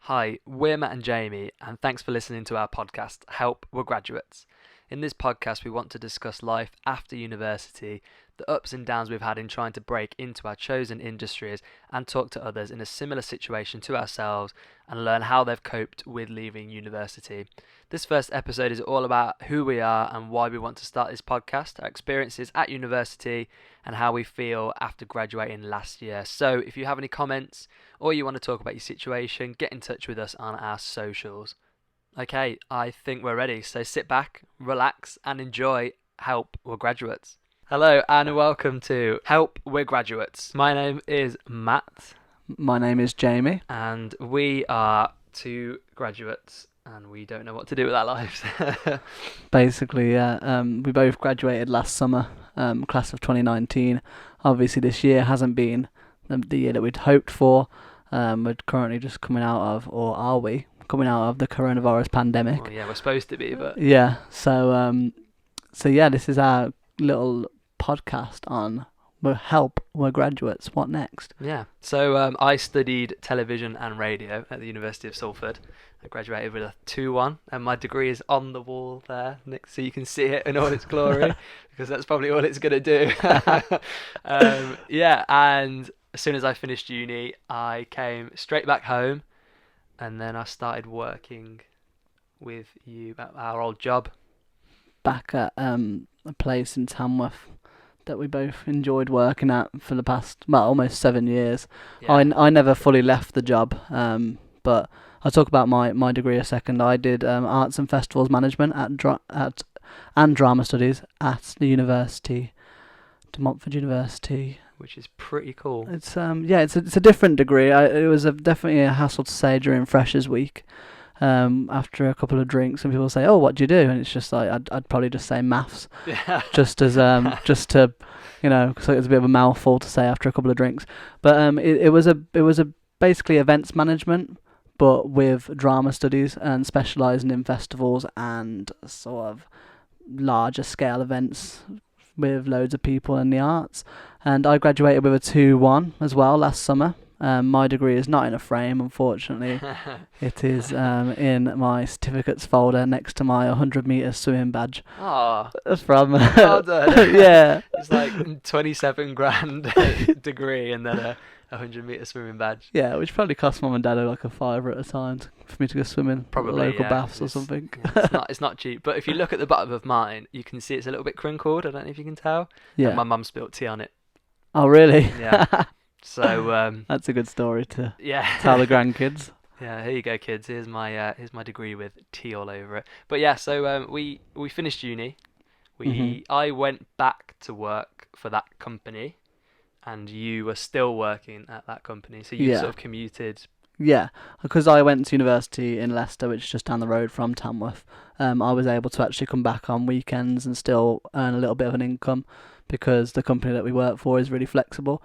Hi, we're Matt and Jamie, and thanks for listening to our podcast, Help, We're Graduates. In this podcast, we want to discuss life after university, the ups and downs we've had in trying to break into our chosen industries, and talk to others in a similar situation to ourselves and learn how they've coped with leaving university. This first episode is all about who we are and why we want to start this podcast, our experiences at university, and how we feel after graduating last year. So if you have any comments or you want to talk about your situation, get in touch with us on our socials. Okay, I think we're ready. So sit back, relax, and enjoy Help, We're Graduates. Hello and welcome to Help, We're Graduates. My name is Matt. My name is Jamie. And we are two graduates and we don't know what to do with our lives. Basically, we both graduated last summer, class of 2019. Obviously, this year hasn't been the year that we'd hoped for. We're currently just coming out of, or are we, coming out of the coronavirus pandemic? Well, yeah, we're supposed to be, but... Yeah, so this is our little podcast on Help, We're Graduates. What next? Yeah, so I studied television and radio at the University of Salford. I graduated with a 2-1, and my degree is on the wall there, Nick, so you can see it in all its glory, because that's probably all it's going to do. And as soon as I finished uni, I came straight back home, and then I started working with you at our old job. Back at a place in Tamworth that we both enjoyed working at for the past, almost 7 years. Yeah. I never fully left the job, but I'll talk about my degree a second. I did arts and festivals management and drama studies at the university, De Montfort University. Which is pretty cool. It's it's a different degree. It was definitely a hassle to say during Freshers Week. After a couple of drinks, and people say, "Oh, what do you do?" And it's just like I'd probably just say maths, just as just to, so it's a bit of a mouthful to say after a couple of drinks. But it was a basically events management, but with drama studies and specialising in festivals and sort of larger scale events with loads of people in the arts. And I graduated with a 2-1 as well last summer. My degree is not in a frame, unfortunately. It is in my certificates folder next to my 100-metre swimming badge. Oh, from well done. Yeah, it's like 27 grand degree and then a 100-metre swimming badge. Yeah, which probably cost mum and dad like a $5 at a time for me to go swimming. Probably local baths or something. Yeah, it's not cheap. But if you look at the bottom of mine, you can see it's a little bit crinkled. I don't know if you can tell. Yeah. And my mum spilled tea on it. Oh really? Yeah. So that's a good story to tell the grandkids. Yeah, here you go, kids. Here's my degree with tea all over it. But yeah, so we finished uni. I went back to work for that company, and you were still working at that company. So you sort of commuted. Yeah, because I went to university in Leicester, which is just down the road from Tamworth. I was able to actually come back on weekends and still earn a little bit of an income because the company that we work for is really flexible.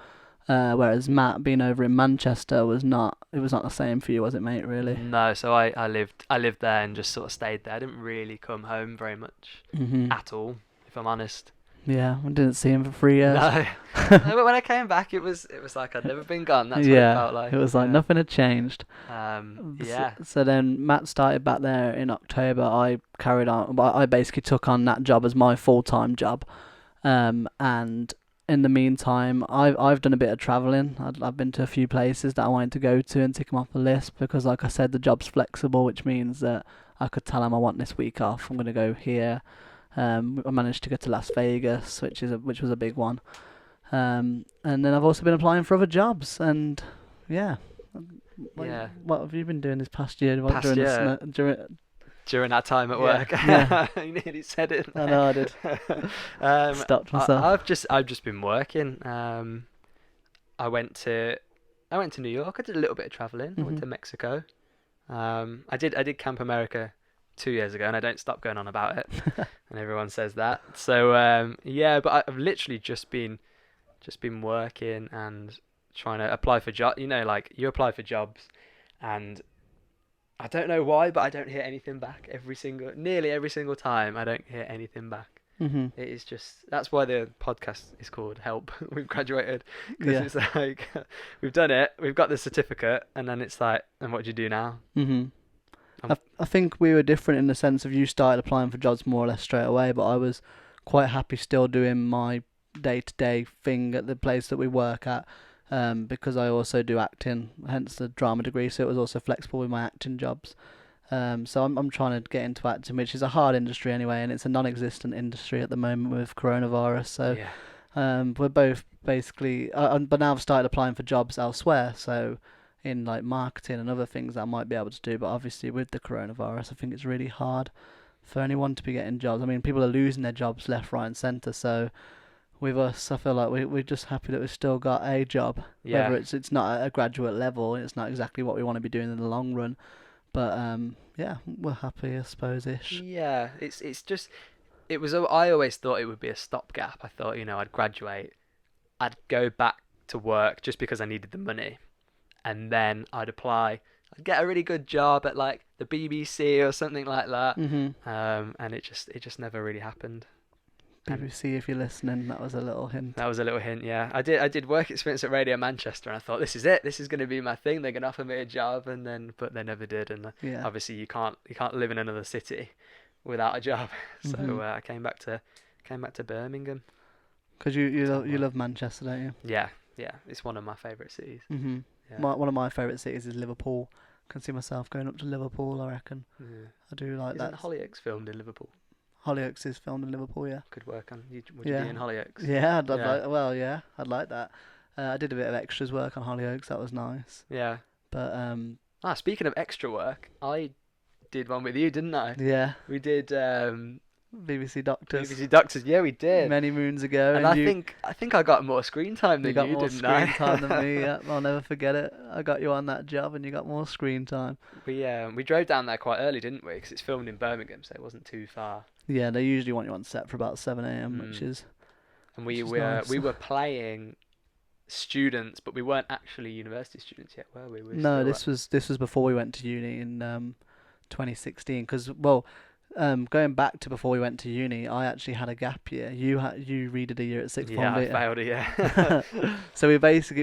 Whereas Matt being over in Manchester was not the same for you, was it, mate, really? No, so I lived there and just sort of stayed there. I didn't really come home very much at all, if I'm honest. Yeah, I didn't see him for 3 years. No. But when I came back, it was like I'd never been gone. That's what it felt like. It was like nothing had changed. So then Matt started back there in October. I carried on. I basically took on that job as my full-time job. And in the meantime, I've done a bit of travelling. I've been to a few places that I wanted to go to and tick them off the list because, like I said, the job's flexible, which means that I could tell them I want this week off. I'm going to go here. I managed to go to Las Vegas, which was a big one. And then I've also been applying for other jobs, and what have you been doing this past year? During our time at work. Yeah. You nearly said it. I know I did. Stopped myself. I've just been working. I went to New York. I did a little bit of travelling. I went to Mexico. I did Camp America 2 years ago, and I don't stop going on about it. And everyone says that. So but I've literally just been working and trying to apply for jobs. Like you apply for jobs, and I don't know why, but I don't hear anything back. Nearly every single time, I don't hear anything back. Mhm. It is just, that's why the podcast is called Help, We've Graduated, because Yeah. it's like we've done it, we've got the certificate, and then it's like, and what do you do now? Mhm. Um, I think we were different in the sense of you started applying for jobs more or less straight away, but I was quite happy still doing my day-to-day thing at the place that we work at, because I also do acting, hence the drama degree. So it was also flexible with my acting jobs. So I'm trying to get into acting, which is a hard industry anyway, and it's a non-existent industry at the moment with coronavirus. So yeah. we're both basically, but now I've started applying for jobs elsewhere. So in like marketing and other things that I might be able to do, but obviously with the coronavirus, I think it's really hard for anyone to be getting jobs. I mean, people are losing their jobs left, right, and centre. So with us, I feel like we're just happy that we've still got a job, whether Yeah. it's not at a graduate level, it's not exactly what we want to be doing in the long run. But yeah, we're happy, I suppose ish. Yeah, it's just, it was, I always thought it would be a stopgap. I thought, I'd graduate, I'd go back to work just because I needed the money, and then I'd apply. I'd get a really good job at like the BBC or something like that. Mhm. And it just never really happened. And BBC, if you're listening, that was a little hint. that was a little hint, yeah. I did work experience at Radio Manchester, and I thought, this is it. This is going to be my thing. They're going to offer me a job, but they never did. And Yeah. obviously, you can't live in another city without a job. So Mhm. I came back to Birmingham. Because you to love, you work. love Manchester, don't you? Yeah, yeah. It's one of my favourite cities. Mhm. Yeah. One of my favourite cities is Liverpool. Can see myself going up to Liverpool. I reckon. Yeah. I do like Isn't that. Hollyoaks filmed in Liverpool? Hollyoaks is filmed in Liverpool. Yeah. Could work on. Would you Yeah. be in Hollyoaks? Yeah. I'd Yeah. like. Well, yeah. I'd like that. I did a bit of extras work on Hollyoaks. That was nice. Yeah. But Speaking of extra work, I did one with you, didn't I? yeah. We did BBC Doctors. BBC Doctors. Yeah, we did. Many moons ago, And I think I got more screen time you than got you, more didn't screen I? time than me. Yeah, I'll never forget it. I got you on that job, and you got more screen time. We drove down there quite early, didn't we? Because it's filmed in Birmingham, so it wasn't too far. Yeah, they usually want you on set for about 7 a.m., which Mm. is And Which we is were nice. we were playing students, but we weren't actually university students yet, were we? no. This was before we went to uni in 2016. Because going back to before we went to uni, I actually had a gap year. You redid a year at sixth form, Yeah, I didn't you? failed it. Yeah. So we're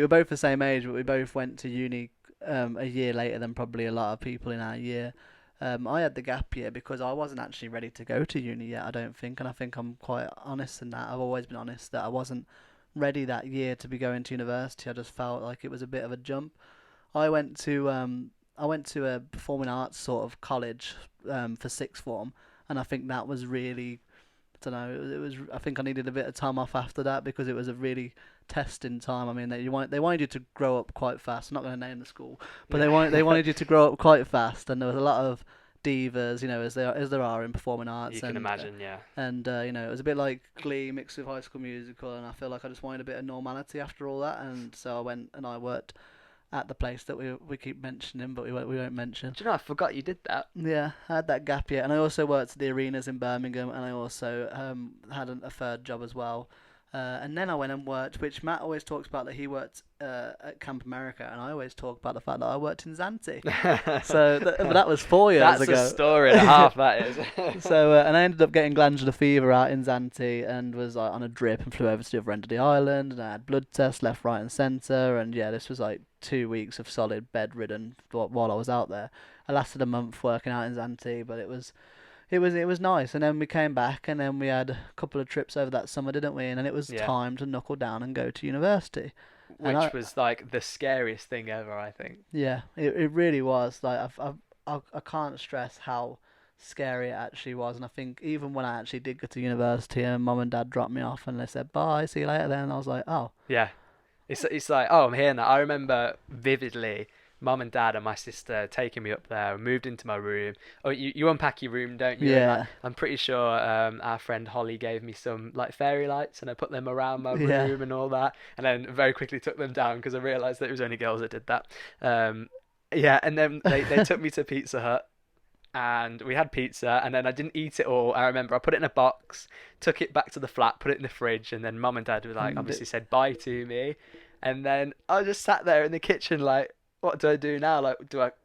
both the same age, but we both went to uni a year later than probably a lot of people in our year. I had the gap year because I wasn't actually ready to go to uni yet, I don't think, and I think I'm quite honest in that. I've always been honest that I wasn't ready that year to be going to university. I just felt like it was a bit of a jump. I went to a performing arts sort of college for sixth form, and I think that was really, I don't know. It was. I think I needed a bit of time off after that because it was a really testing time. I mean, they wanted you to grow up quite fast. I'm not going to name the school, but they wanted you to grow up quite fast, and there was a lot of divas, as there are in performing arts. You can imagine, yeah. And it was a bit like Glee mixed with High School Musical, and I feel like I just wanted a bit of normality after all that, and so I went and I worked at the place that we keep mentioning, but we won't mention. Do you know, I forgot you did that. Yeah, I had that gap year, and I also worked at the arenas in Birmingham, and I also had a third job as well. And then I went and worked, which Matt always talks about that he worked at Camp America, and I always talk about the fact that I worked in Zante. So but that was 4 years ago. That's a story and a half, that is. So and I ended up getting glandular fever out in Zante and was like on a drip and flew over to the other end of the island, and I had blood tests left, right, and centre, and yeah, this was like 2 weeks of solid bedridden while I was out there. I lasted a month working out in Zante, but it was nice. And then we came back, and then we had a couple of trips over that summer, didn't we? And then it was time to knuckle down and go to university, which was like the scariest thing ever, I think. Yeah, it really was. Like I can't stress how scary it actually was. And I think even when I actually did go to university and mum and dad dropped me off and they said bye, see you later, then I was like, oh yeah, it's like, oh, I'm here now. I remember vividly mum and dad and my sister taking me up there and moved into my room. Oh, you unpack your room, don't you? Yeah. I'm pretty sure our friend Holly gave me some like fairy lights, and I put them around my room and all that, and then very quickly took them down because I realised that it was only girls that did that. And then they took me to Pizza Hut, and we had pizza, and then I didn't eat it all. I remember I put it in a box, took it back to the flat, put it in the fridge, and then mum and dad were like, obviously said bye to me, and then I just sat there in the kitchen like, what do I do now? Like,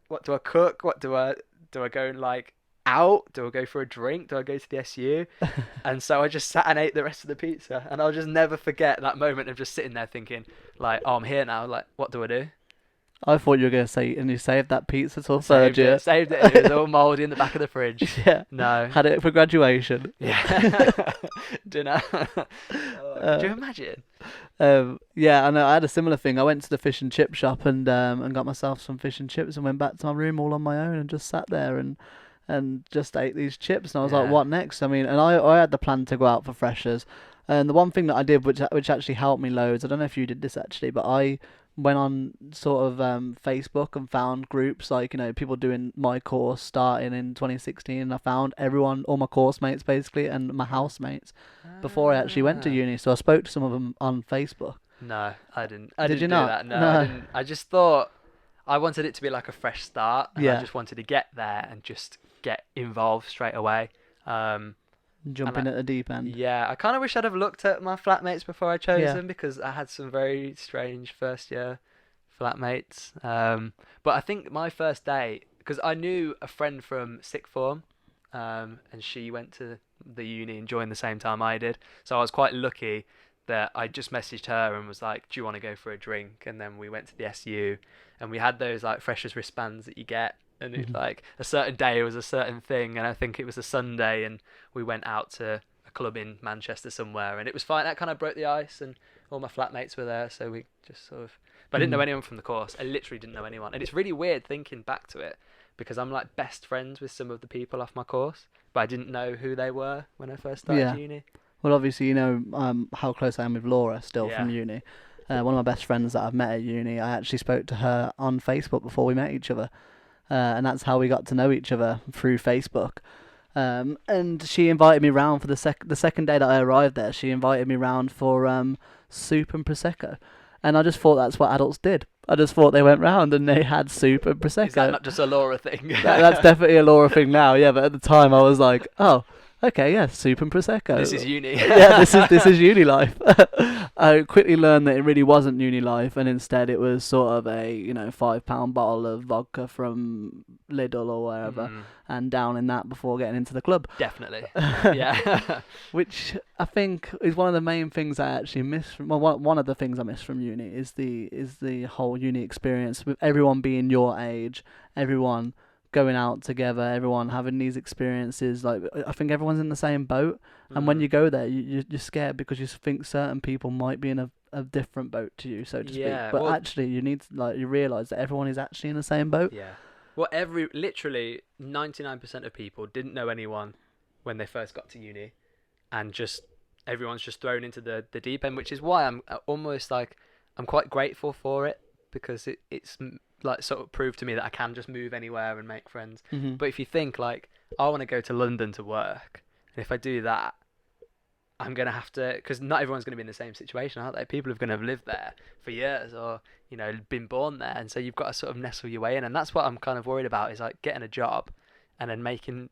what do I cook? What do I go and like out? Do I go for a drink? Do I go to the SU? And so I just sat and ate the rest of the pizza, and I'll just never forget that moment of just sitting there thinking, like, oh, I'm here now. Like, what do I do? I thought you were going to say, and you saved that pizza till third year. Saved it. And it was all mouldy in the back of the fridge. Yeah. No. Had it for graduation. Yeah. Dinner. Oh, could you imagine? Yeah, I know. I had a similar thing. I went to the fish and chip shop and got myself some fish and chips and went back to my room all on my own and just sat there and just ate these chips. And I was like, what next? I mean, and I had the plan to go out for freshers. And the one thing that I did, which actually helped me loads, I don't know if you did this actually, but I went on sort of Facebook and found groups like, people doing my course starting in 2016, and I found everyone, all my course mates basically, and my housemates before I actually went to uni. So I spoke to some of them on Facebook. No, I didn't. Did you not? Do that. No, I didn't. I just thought I wanted it to be like a fresh start, and I Yeah. just wanted to get there and just get involved straight away. Jumping at the deep end. Yeah, I kind of wish I'd have looked at my flatmates before I chose Yeah. them, because I had some very strange first year flatmates. But I think my first day, because I knew a friend from sixth form, and she went to the uni and joined the same time I did. So I was quite lucky that I just messaged her and was like, do you want to go for a drink? And then we went to the SU, and we had those like freshers wristbands that you get. And it, like a certain day was a certain thing, and I think it was a Sunday, and we went out to a club in Manchester somewhere, and it was fine. That kind of broke the ice, and all my flatmates were there, so we just sort of. But I didn't know anyone from the course. I literally didn't know anyone, and it's really weird thinking back to it, because I'm like best friends with some of the people off my course, but I didn't know who they were when I first started uni. Well, obviously, how close I am with Laura still from uni. One of my best friends that I've met at uni, I actually spoke to her on Facebook before we met each other. And that's how we got to know each other, through Facebook. And she invited me round for the second day that I arrived there. She invited me round for soup and prosecco, and I just thought that's what adults did. I just thought they went round and they had soup and prosecco. Is that not just a Laura thing? That's definitely a Laura thing now, yeah. But at the time, I was like, oh. Okay, yeah, soup and prosecco. This is uni. Yeah, this is uni life. I quickly learned that it really wasn't uni life, and instead it was sort of a £5 bottle of vodka from Lidl or wherever, and down in that before getting into the club. Definitely. Yeah. Which I think is one of the main things I actually miss from. Well, one of the things I miss from uni is the whole uni experience, with everyone being your age, everyone going out together, everyone having these experiences. Like, I think everyone's in the same boat, and when you go there, you're scared because you think certain people might be in a different boat to you, so to speak. But actually, you realise that everyone is actually in the same boat. Yeah. Well, literally 99% of people didn't know anyone when they first got to uni, and just everyone's just thrown into the deep end, which is why I'm almost like I'm quite grateful for it, because it's like sort of proved to me that I can just move anywhere and make friends. But if you think like, I want to go to London to work, and if I do that, I'm going to have to, because not everyone's going to be in the same situation, aren't they? People are going to have lived there for years, or been born there, and so you've got to sort of nestle your way in. And that's what I'm kind of worried about, is like getting a job and then making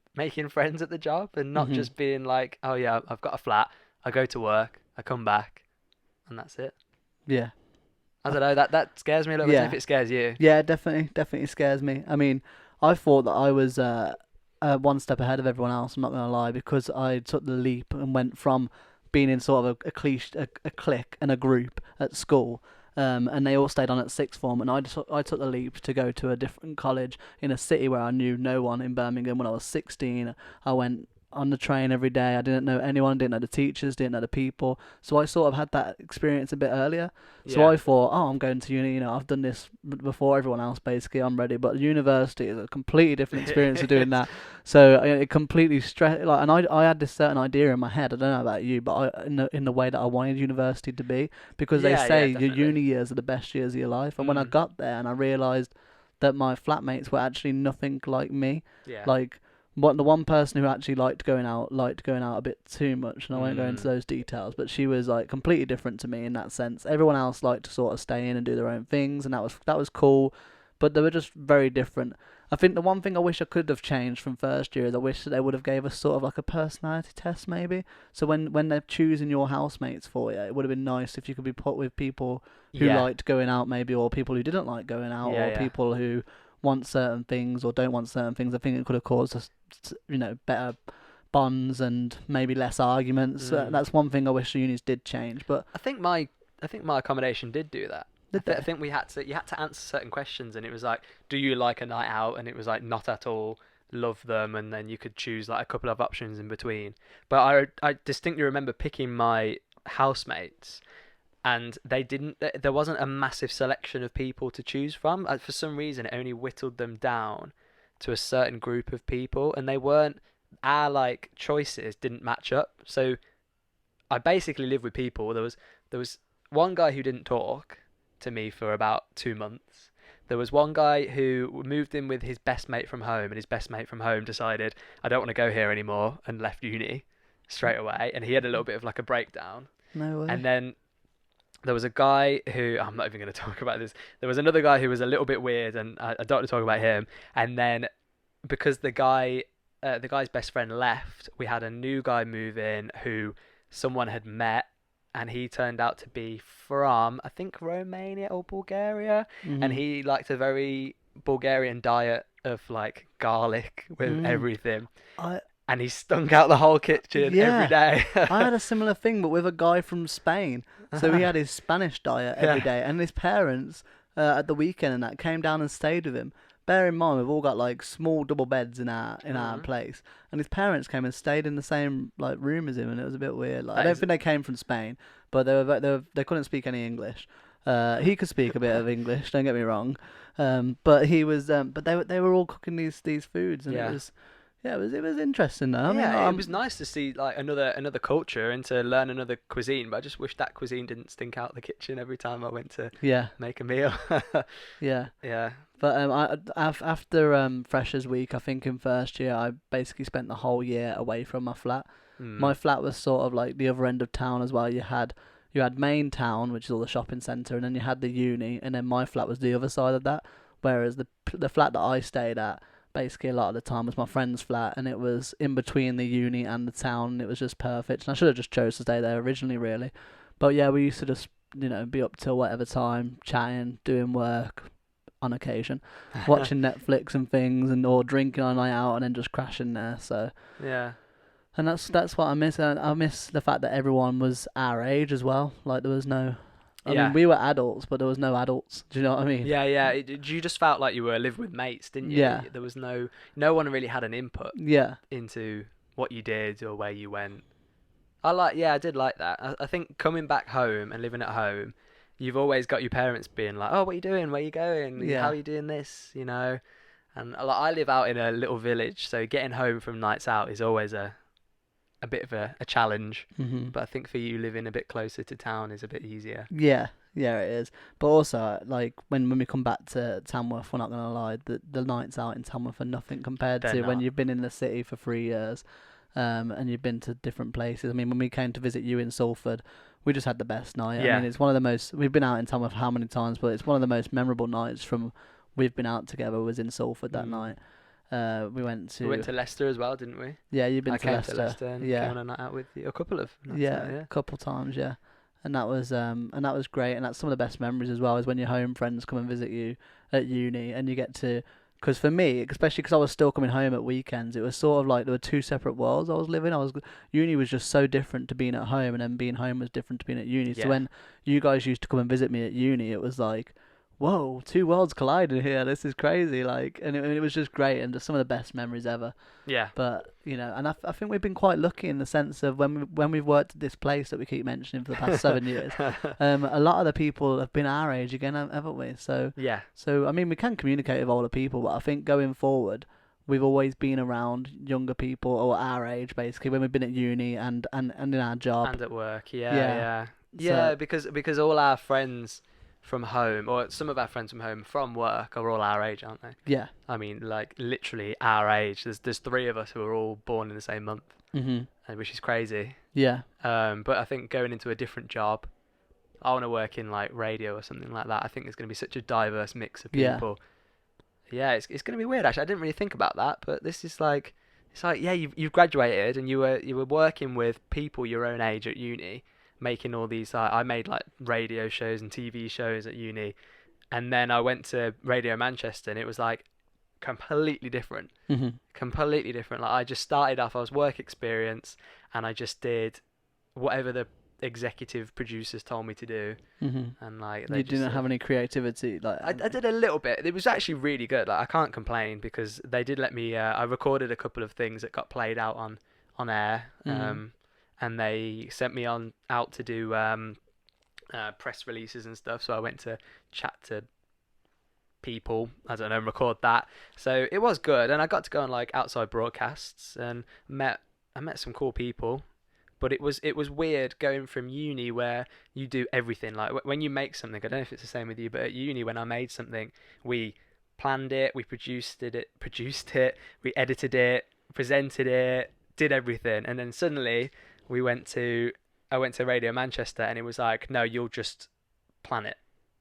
friends at the job, and not just being like, oh yeah, I've got a flat, I go to work, I come back, and that's it. Yeah. I don't know, that scares me a little bit, if it scares you. Yeah, definitely scares me. I mean, I thought that I was one step ahead of everyone else, I'm not going to lie, because I took the leap and went from being in sort of a clique and a group at school, and they all stayed on at sixth form, and I took the leap to go to a different college in a city where I knew no one in Birmingham. When I was 16, I went on the train every day. I didn't know anyone, didn't know the teachers, didn't know the people. So I sort of had that experience a bit earlier. So I thought, I'm going to uni, I've done this before everyone else, basically, I'm ready. But university is a completely different experience of doing that. So it completely stressed, like, and I had this certain idea in my head, I don't know about you, but in the way that I wanted university to be, because they say your uni years are the best years of your life. And when I got there and I realised that my flatmates were actually nothing like me, like, the one person who actually liked going out a bit too much, and I won't go into those details, but she was like completely different to me in that sense. Everyone else liked to sort of stay in and do their own things, and that was cool, but they were just very different. I think the one thing I wish I could have changed from first year is I wish that they would have gave us sort of like a personality test, maybe. So when they're choosing your housemates for you, it would have been nice if you could be put with people who liked going out, maybe, or people who didn't like going out, or people who want certain things or don't want certain things. I think it could have caused us, better bonds and maybe less arguments. That's one thing I wish the unis did change. But I think my accommodation did do that. I think you had to answer certain questions, and it was like, do you like a night out? And it was like, not at all, love them, and then you could choose like a couple of options in between. But I distinctly remember picking my housemates, and there wasn't a massive selection of people to choose from. For some reason, it only whittled them down to a certain group of people, and they weren't, our like choices didn't match up. So I basically lived with people. There was one guy who didn't talk to me for about 2 months. There was one guy who moved in with his best mate from home, and his best mate from home decided, I don't want to go here anymore, and left uni straight away. And he had a little bit of like a breakdown. No way. And then there was a guy who, I'm not even going to talk about this. There was another guy who was a little bit weird, and I don't want to talk about him. And then because the guy's best friend left, we had a new guy move in who someone had met, and he turned out to be from, I think, Romania or Bulgaria, and he liked a very Bulgarian diet of like garlic with everything. And he stunk out the whole kitchen every day. I had a similar thing, but with a guy from Spain. So he had his Spanish diet every day, and his parents at the weekend and that came down and stayed with him. Bear in mind, we've all got like small double beds in our place, and his parents came and stayed in the same like room as him, and it was a bit weird. Like, I don't think they came from Spain, but they couldn't speak any English. He could speak a bit of English, don't get me wrong, but they were all cooking these foods, and it was interesting though. It was nice to see like another culture and to learn another cuisine, but I just wish that cuisine didn't stink out the kitchen every time I went to make a meal. Yeah. But after Freshers Week, I think in first year, I basically spent the whole year away from my flat. My flat was sort of like the other end of town as well. You had main town, which is all the shopping centre, and then you had the uni, and then my flat was the other side of that. Whereas the flat that I stayed at, basically a lot of the time, was my friend's flat, and it was in between the uni and the town, and it was just perfect. And I should have just chose to stay there originally, really. But yeah, we used to just be up till whatever time, chatting, doing work on occasion, watching Netflix and things, or drinking on a night out, and then just crashing there. So yeah. And that's what I miss. I miss the fact that everyone was our age as well. Like there was no. I mean, we were adults, but there was no adults. Do you know what I mean? Yeah. You just felt like you were living with mates, didn't you? Yeah. There was no one really had an input. Yeah. Into what you did or where you went. I did like that. I think coming back home and living at home, you've always got your parents being like, "Oh, what are you doing? Where are you going? Yeah. How are you doing this?" You know. And like, I live out in a little village, so getting home from nights out is always a bit of a challenge. Mm-hmm. But I think for you, living a bit closer to town is a bit easier. Yeah, it is. But also, like when we come back to Tamworth, we're not gonna lie, the nights out in Tamworth are nothing compared to when you've been in the city for 3 years, and you've been to different places. I mean, when we came to visit you in Salford, we just had the best night. Yeah. I mean, it's one of the most. We've been out in Tamworth how many times, but it's one of the most memorable nights from we've been out together was in Salford that night. We went to Leicester as well, didn't we? Yeah, you've been to Leicester. To Leicester and came on a night out with you. A couple of nights out, a couple times, yeah. And that was great, and that's some of the best memories as well, is when your home friends come and visit you at uni, and you get to, because for me, especially because I was still coming home at weekends, it was sort of like there were two separate worlds I was living. Uni was just so different to being at home, and then being home was different to being at uni. So when you guys used to come and visit me at uni, it was like, whoa, two worlds colliding here. This is crazy. Like, and it was just great, and just some of the best memories ever. Yeah. But and I think we've been quite lucky in the sense of when we've worked at this place that we keep mentioning for the past 7 years. A lot of the people have been our age again, haven't we? So yeah. So I mean, we can communicate with older people, but I think going forward, we've always been around younger people or our age, basically, when we've been at uni and in our job and at work. Yeah. Because all our friends from home, or some of our friends from work, are all our age, aren't they? Yeah. I mean, like literally our age. There's 3 of us who are all born in the same month, which is crazy. Yeah. But I think going into a different job, I want to work in like radio or something like that. I think there's going to be such a diverse mix of people. Yeah, it's going to be weird. Actually, I didn't really think about that, but this is like, it's like, yeah, you've graduated and you were working with people your own age at uni, making all these. I made like radio shows and TV shows at uni, and then I went to Radio Manchester, and it was like completely different. Mm-hmm. Completely different. Like I just started off, I was work experience, and I just did whatever the executive producers told me to do, Mm-hmm. and like You didn't have any creativity, like. I did a little bit. It was actually really good. Like I can't complain because they did let me. I recorded a couple of things that got played out on air, and they sent me out to do press releases and stuff. So I went to chat to people, I don't know, and record that. So it was good, and I got to go on like outside broadcasts and I met some cool people. But it was weird going from uni where you do everything. Like when you make something, I don't know if it's the same with you, but at uni when I made something, we planned it, we produced it, we edited it, presented it, did everything, and then suddenly I went to Radio Manchester, and it was like, no, you'll just plan it,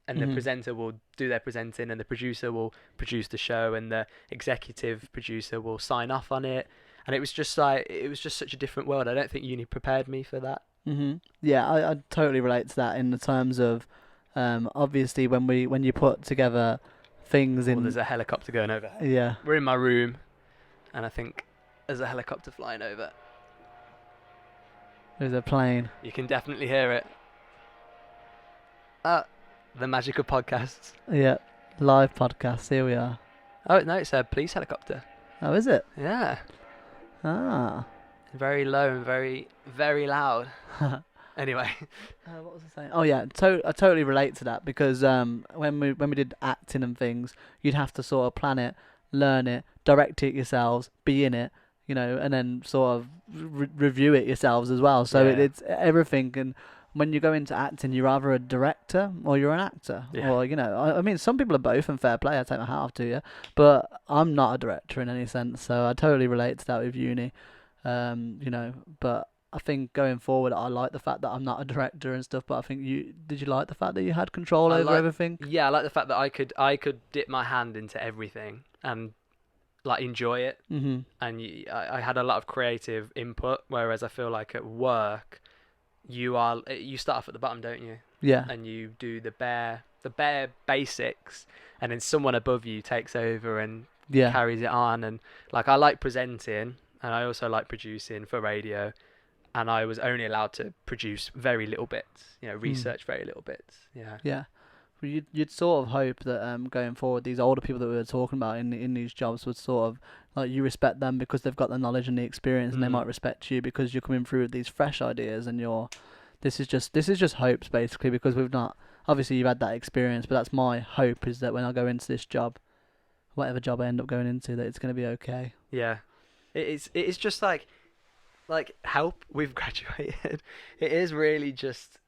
and the presenter will do their presenting, and the producer will produce the show, and the executive producer will sign off on it. And it was just such a different world. I don't think uni prepared me for that. Yeah, I totally relate to that in the terms of, obviously when you put together things in. There's a helicopter going over. Yeah. We're in my room, and I think there's a helicopter flying over. There's a plane. You can definitely hear it. The magic of podcasts. Yeah, live podcast. Here we are. Oh no, it's a police helicopter. Oh, is it? Yeah. Ah. Very low and very, very loud. Anyway. What was I saying? Oh yeah, I totally relate to that because when we did acting and things, you'd have to sort of plan it, learn it, direct it yourselves, be in it, and then sort of review it yourselves as well. So it's everything. And when you go into acting, you're either a director or you're an actor. Yeah. Or I mean, some people are both, and fair play. I take my hat off to you, but I'm not a director in any sense. So I totally relate to that with uni. But I think going forward, I like the fact that I'm not a director and stuff. But I think did you like the fact that you had control over everything? Yeah, I like the fact that I could dip my hand into everything and like enjoy it. And I had a lot of creative input, whereas I feel like at work, you start off at the bottom, don't you? Yeah. And you do the bare basics, and then someone above you takes over and carries it on. And like I like presenting, and I also like producing for radio, and I was only allowed to produce very little bits, research very little bits. Yeah. Well, you'd sort of hope that going forward, these older people that we were talking about in these jobs would sort of like you respect them because they've got the knowledge and the experience, and they might respect you because you're coming through with these fresh ideas, and this is just hopes basically, because we've not, obviously you've had that experience, but that's my hope, is that when I go into this job, whatever job I end up going into, that it's going to be okay. Yeah, it's just like help, we've graduated. It is really just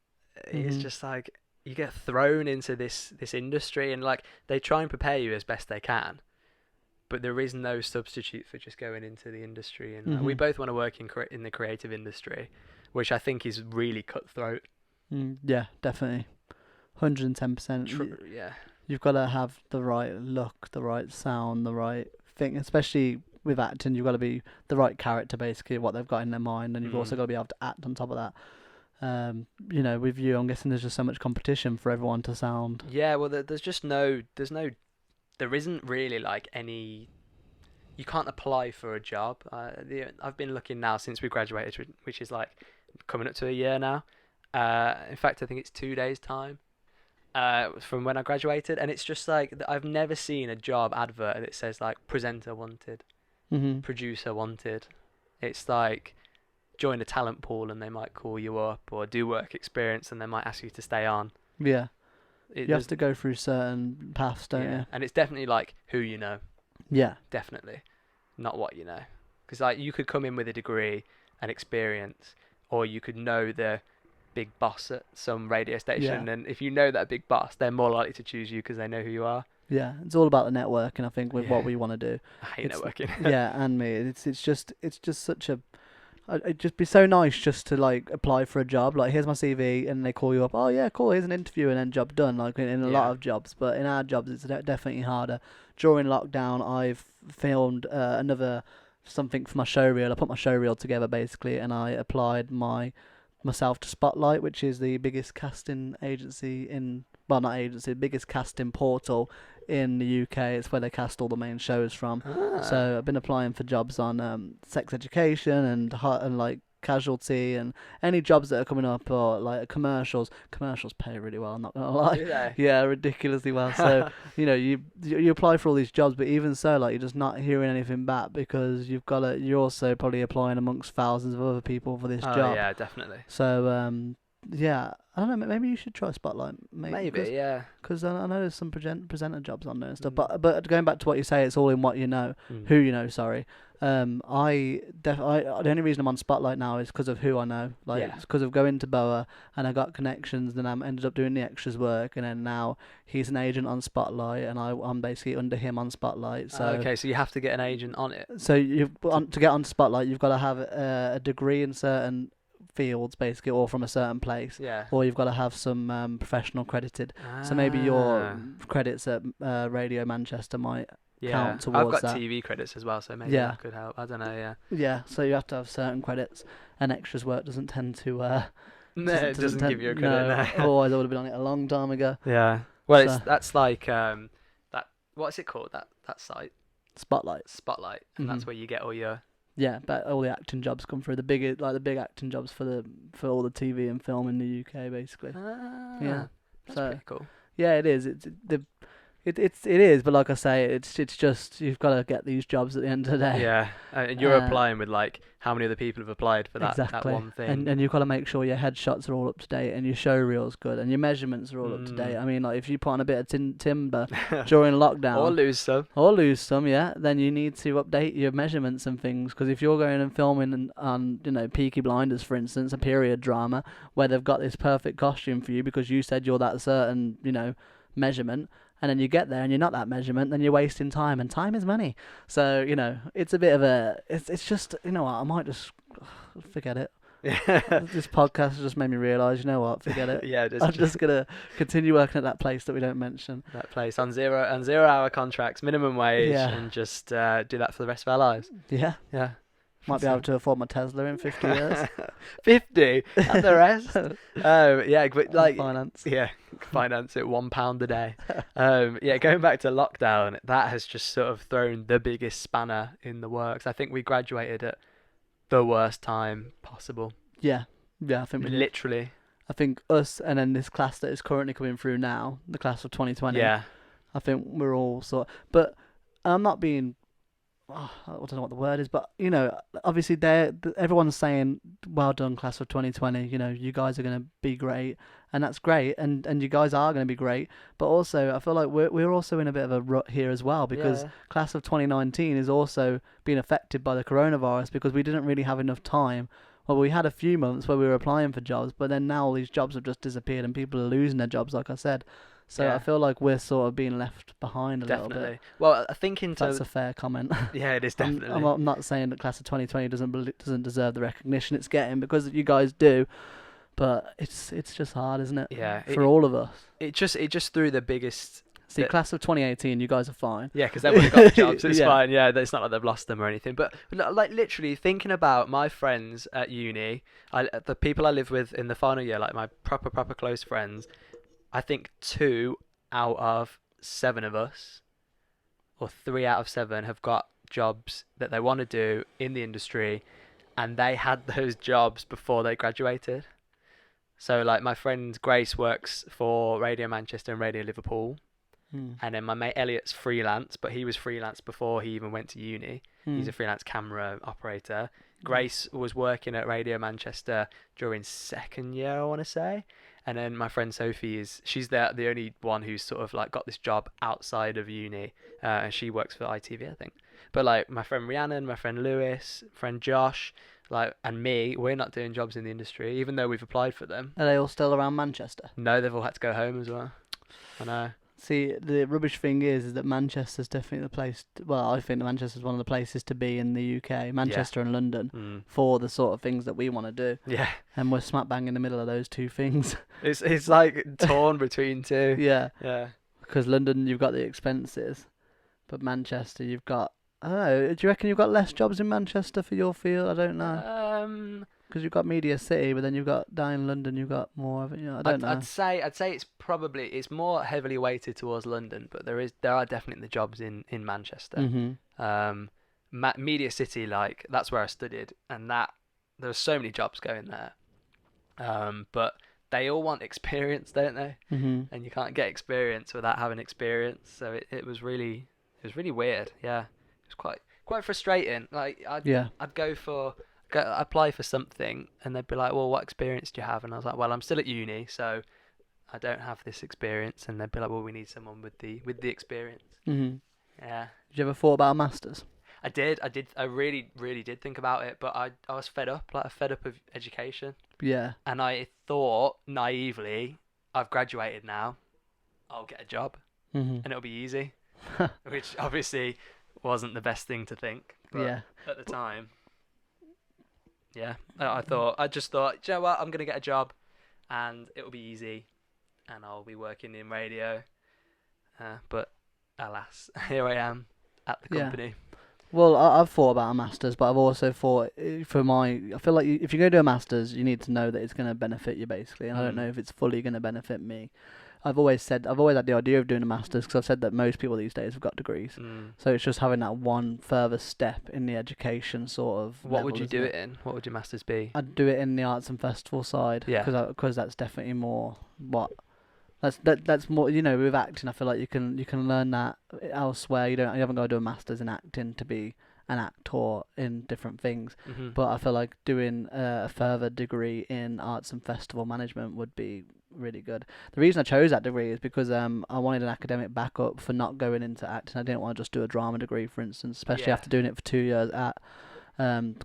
it's just like you get thrown into this industry, and like they try and prepare you as best they can, but there is no substitute for just going into the industry. And we both want to work in the creative industry, which I think is really cutthroat. Yeah, definitely, 110%. Yeah, you've got to have the right look, the right sound, the right thing, especially with acting. You've got to be the right character, basically, what they've got in their mind, and you've also got to be able to act on top of that. With you, I'm guessing there's just so much competition for everyone to sound. Yeah, well, there isn't really like any. You can't apply for a job. I've been looking now since we graduated, which is like coming up to a year now. In fact, I think it's 2 days' time from when I graduated, and it's just like I've never seen a job advert that says like presenter wanted, producer wanted. It's like join a talent pool and they might call you up, or do work experience and they might ask you to stay on. Yeah. You have to go through certain paths, don't you? And it's definitely like who you know. Yeah. Definitely. Not what you know. Because like you could come in with a degree and experience, or you could know the big boss at some radio station, and if you know that big boss, they're more likely to choose you because they know who you are. Yeah, it's all about the networking, I think, with what we want to do. I hate networking. Yeah, and me. It's just such a... It'd just be so nice just to like apply for a job. Like, here's my CV, and they call you up. Oh yeah, cool. Here's an interview, and then job done. Like in a lot of jobs, but in our jobs, it's definitely harder. During lockdown, I've filmed something for my show reel. I put my show reel together basically, and I applied myself to Spotlight, which is the biggest casting agency biggest casting portal in the UK. It's where they cast all the main shows from. So I've been applying for jobs on sex education and like casualty and any jobs that are coming up, or like commercials. Commercials pay really well, I'm not gonna lie. Do they? Yeah, ridiculously well. So you apply for all these jobs, but even so, like, you're just not hearing anything back because you're also probably applying amongst thousands of other people for this job. Yeah, definitely. So yeah, I don't know. Maybe you should try Spotlight. Maybe, yeah. Because I know there's some presenter jobs on there and stuff. But going back to what you say, it's all in what you know, who you know. Sorry. The only reason I'm on Spotlight now is because of who I know. Like, it's because of going to Boa and I got connections. Then I ended up doing the extras work, and then now he's an agent on Spotlight, and I'm basically under him on Spotlight. So okay, so you have to get an agent on it. So to get on Spotlight, you've got to have a degree in certain fields, basically, or from a certain place, or you've got to have some professional credited. So maybe your credits at Radio Manchester might count towards that. I've got TV credits as well, so maybe that could help. I don't know. Yeah, so you have to have certain credits, and extras work doesn't tend to no, it doesn't give you a credit. No. Otherwise I would have been on it a long time ago. Yeah, well, that's like that, what's it called, that site? Spotlight, and that's where you get all your... Yeah, but all the acting jobs come through the big acting jobs for all the TV and film in the UK, basically. Yeah, that's pretty cool. Yeah, it is. It is, but like I say, it's just you've got to get these jobs at the end of the day. Yeah, and you're applying with like how many other people have applied for that one thing. And you've got to make sure your headshots are all up to date and your show reel's good and your measurements are all up to date. I mean, like, if you put on a bit of timber during lockdown, or lose some, yeah, then you need to update your measurements and things, because if you're going and filming on Peaky Blinders, for instance, a period drama where they've got this perfect costume for you because you said you're that certain measurement, and then you get there and you're not that measurement, then you're wasting time, and time is money. So, it's a bit of it's just, what, I might just forget it. This podcast just made me realise, forget it. Yeah, I'm just going to continue working at that place that we don't mention. That place on 0 hour contracts, minimum wage, and just do that for the rest of our lives. Yeah. Yeah. Might be able to afford my Tesla in 50 years. 50? And the rest? Yeah, but like... Finance. Yeah, finance it £1 a day. Yeah, going back to lockdown, that has just sort of thrown the biggest spanner in the works. I think we graduated at the worst time possible. Yeah, I think we did. Literally. I think us, and then this class that is currently coming through now, the class of 2020. Yeah. I think we're all but I'm not being... I don't know what the word is, but obviously everyone's saying, well done, class of 2020, you guys are going to be great, and that's great, and you guys are going to be great, but also I feel like we're also in a bit of a rut here as well, because class of 2019 is also being affected by the coronavirus, because we didn't really have enough time. Well, we had a few months where we were applying for jobs, but then now all these jobs have just disappeared and people are losing their jobs, like I said. So I feel like we're sort of being left behind a little bit. Well, I think that's a fair comment. Yeah, it is definitely. I'm not saying that class of 2020 doesn't deserve the recognition it's getting, because you guys do, but it's just hard, isn't it? Yeah, for all of us. It just threw the biggest. See, class of 2018, you guys are fine. Yeah, because they've already got jobs. It's fine. Yeah, it's not like they've lost them or anything. But like literally thinking about my friends at uni, the people I live with in the final year, like my proper close friends. I think 2 out of 7 of us, or 3 out of 7, have got jobs that they want to do in the industry, and they had those jobs before they graduated. So, like, my friend Grace works for Radio Manchester and Radio Liverpool, and then my mate Elliot's freelance, but he was freelance before he even went to uni. He's a freelance camera operator. Grace was working at Radio Manchester during second year, I want to say. And then my friend Sophie she's the only one who's sort of like got this job outside of uni, and she works for ITV, I think. But like my friend Rhiannon, my friend Lewis, friend Josh, like, and me, we're not doing jobs in the industry, even though we've applied for them. Are they all still around Manchester? No, they've all had to go home as well. I know. See, the rubbish thing is that Manchester's definitely the place. I think that Manchester's one of the places to be in the UK. Manchester and London for the sort of things that we want to do. Yeah. And we're smack bang in the middle of those two things. It's like torn between two. Yeah. Yeah. Because London, you've got the expenses, but Manchester, you've got. I don't know. Do you reckon you've got less jobs in Manchester for your field? I don't know. Because you've got Media City, but then you've got down in London, you've got more of it. I don't know. I'd say it's more heavily weighted towards London, but there are definitely the jobs in Manchester. Mm-hmm. Media City, like that's where I studied, and there's so many jobs going there. But they all want experience, don't they? Mm-hmm. And you can't get experience without having experience. So it was really weird. Yeah, it was quite frustrating. Like I'd apply for something, and they'd be like, "Well, what experience do you have?" And I was like, "Well, I'm still at uni, so I don't have this experience." And they'd be like, "Well, we need someone with the experience." Mm-hmm. Yeah. Did you ever thought about a masters? I did. I really, really did think about it, but I was fed up. Like, I fed up of education. Yeah. And I thought naively, I've graduated now, I'll get a job, Mm-hmm. and it'll be easy, which obviously wasn't the best thing to think. But Yeah. at the time, yeah, I just thought, do you know what? I'm gonna get a job, and it'll be easy, and I'll be working in radio. But alas, here I am at the company. Well, I've thought about a masters, but I've also thought I feel like if you're going to do a masters, you need to know that it's going to benefit you basically, and I don't know if it's fully going to benefit me. I've always had the idea of doing a masters because I've said that most people these days have got degrees, so it's just having that one further step in the education sort of. What would you do it in? What would your masters be? I'd do it in the arts and festival side, because that's definitely more what. That's more, with acting. I feel like you can learn that elsewhere. You haven't got to do a masters in acting to be an actor in different things. Mm-hmm. But I feel like doing a further degree in arts and festival management would be really good. The reason I chose that degree is because I wanted an academic backup for not going into acting. I didn't want to just do a drama degree, for instance, especially after doing it for 2 years at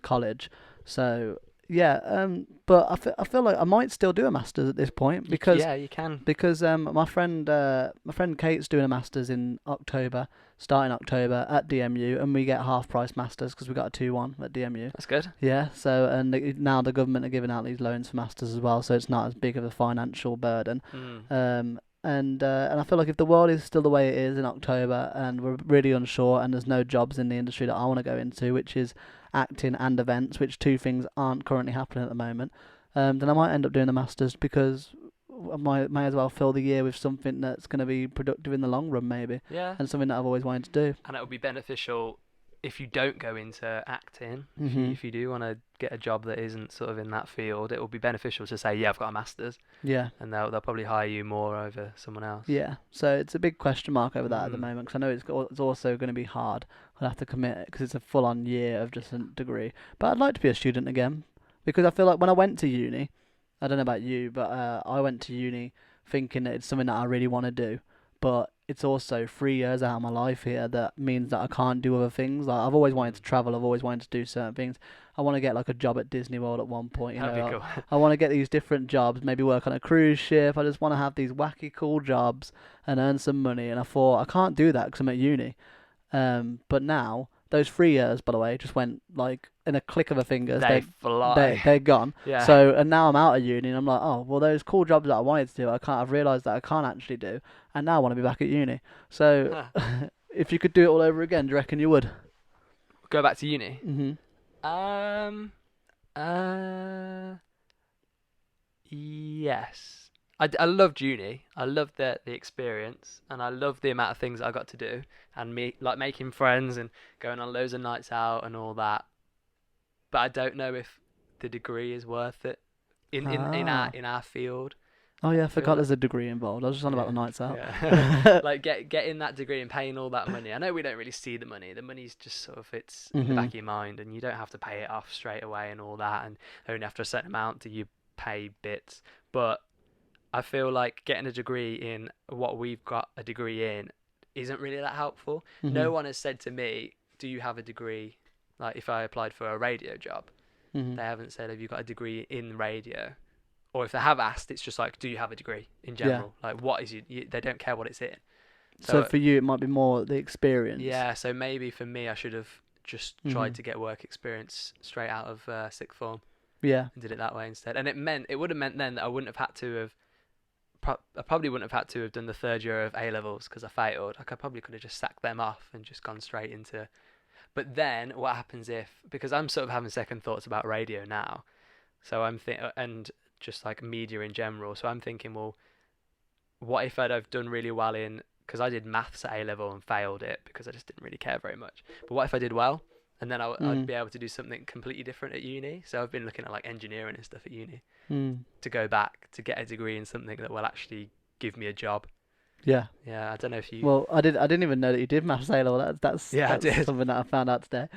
college. So. Yeah, but I feel like I might still do a masters at this point because you can, because my friend Kate's doing a masters in October, starting October at DMU, and we get half price masters because we got a 2-1 at DMU. That's good. Yeah, so and now the government are giving out these loans for masters as well, so it's not as big of a financial burden. And I feel like if the world is still the way it is in October, and we're really unsure, and there's no jobs in the industry that I want to go into, which is acting and events, which two things aren't currently happening at the moment, then I might end up doing the masters because I may as well fill the year with something that's going to be productive in the long run, maybe. Yeah. And something that I've always wanted to do. And it would be beneficial if you don't go into acting. Mm-hmm. If you do want to get a job that isn't sort of in that field, it will be beneficial to say, yeah, I've got a masters. Yeah. And they'll probably hire you more over someone else. Yeah. So it's a big question mark over that at the moment, because I know it's also going to be hard. I'll have to commit because it's a full-on year of just a degree. But I'd like to be a student again, because I feel like when I went to uni, I don't know about you, but I went to uni thinking that it's something that I really want to do. But it's also 3 years out of my life here that means that I can't do other things. Like, I've always wanted to travel. I've always wanted to do certain things. I want to get like a job at Disney World at one point. That'd be cool. I want to get these different jobs, maybe work on a cruise ship. I just want to have these wacky cool jobs and earn some money. And I thought, I can't do that because I'm at uni. But now, those 3 years, by the way, just went like in a click of a finger. They fly. They're gone. Yeah. So, and now I'm out of uni, and I'm like, oh, well, those cool jobs that I wanted to do, I've realised that I can't actually do, and now I want to be back at uni. So, if you could do it all over again, do you reckon you would? Go back to uni? Mm-hmm. Yes. I loved uni. I loved the experience, and I loved the amount of things that I got to do, and making friends and going on loads of nights out and all that. But I don't know if the degree is worth it in our field. Oh yeah, I forgot there's a degree involved. I was just on about the nights out. Yeah. Like getting that degree and paying all that money. I know we don't really see the money. The money's just sort of it's in the back of your mind, and you don't have to pay it off straight away and all that. And only after a certain amount do you pay bits. But I feel like getting a degree in what we've got a degree in isn't really that helpful. Mm-hmm. No one has said to me, "Do you have a degree?" Like if I applied for a radio job, they haven't said, "Have you got a degree in radio?" Or if they have asked, it's just like, "Do you have a degree in general?" Yeah. Like, what is it? They don't care what it's in. So for you, it might be more the experience. Yeah. So maybe for me, I should have just tried to get work experience straight out of sixth form. Yeah. And did it that way instead. And it would have meant then that I wouldn't have had to have. I probably wouldn't have had to have done the third year of A levels because I failed. Like I probably could have just sacked them off and just gone straight into. But then what happens because I'm sort of having second thoughts about radio now. So and just like media in general. So I'm thinking, well, what if I'd done really well in, because I did maths at A level and failed it because I just didn't really care very much. But what if I did well, and then I'd Mm. be able to do something completely different at uni. So I've been looking at like engineering and stuff at uni Mm. to go back to get a degree in something that will actually give me a job. Yeah. Yeah, I don't know if you. Well, I didn't even know that you did maths A level. Yeah, I That's did. something that I found out today.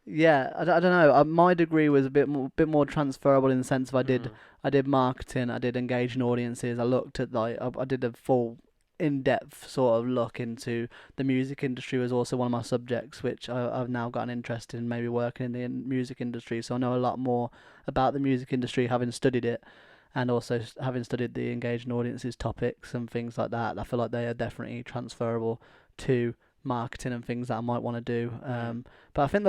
Yeah, I don't know. My degree was a bit more transferable in the sense of I did marketing, I did engaging audiences. I looked at like I did a full in-depth sort of look into the music industry was also one of my subjects, which I've now got an interest in maybe working in the music industry. So I know a lot more about the music industry having studied it, and also having studied the engaging audiences topics and things like that. I feel like they are definitely transferable to marketing and things that I might want to do. But I think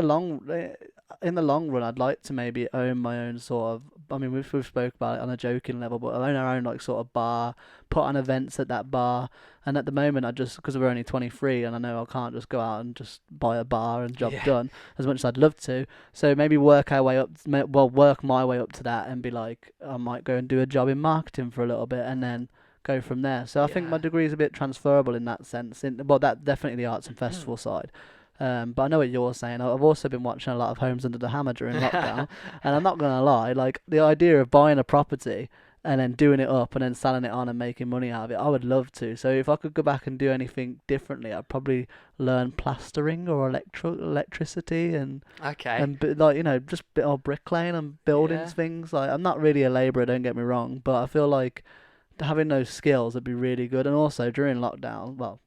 in the long run, I'd like to maybe own my own sort of. I mean, we've spoke about it on a joking level, but I own our own like sort of bar, put on events at that bar. And at the moment, I just, because we're only 23, and I know I can't just go out and just buy a bar and job done as much as I'd love to. So maybe work my way up to that and be like, I might go and do a job in marketing for a little bit and then go from there. So I think my degree is a bit transferable in that sense. Well, that definitely the arts and festival side. But I know what you're saying. I've also been watching a lot of Homes Under the Hammer during lockdown, and I'm not gonna lie, like the idea of buying a property and then doing it up and then selling it on and making money out of it, I would love to. So if I could go back and do anything differently, I'd probably learn plastering or electricity and like just bit of bricklaying and buildings things. Like I'm not really a labourer, don't get me wrong, but I feel like having those skills would be really good. And also during lockdown, well,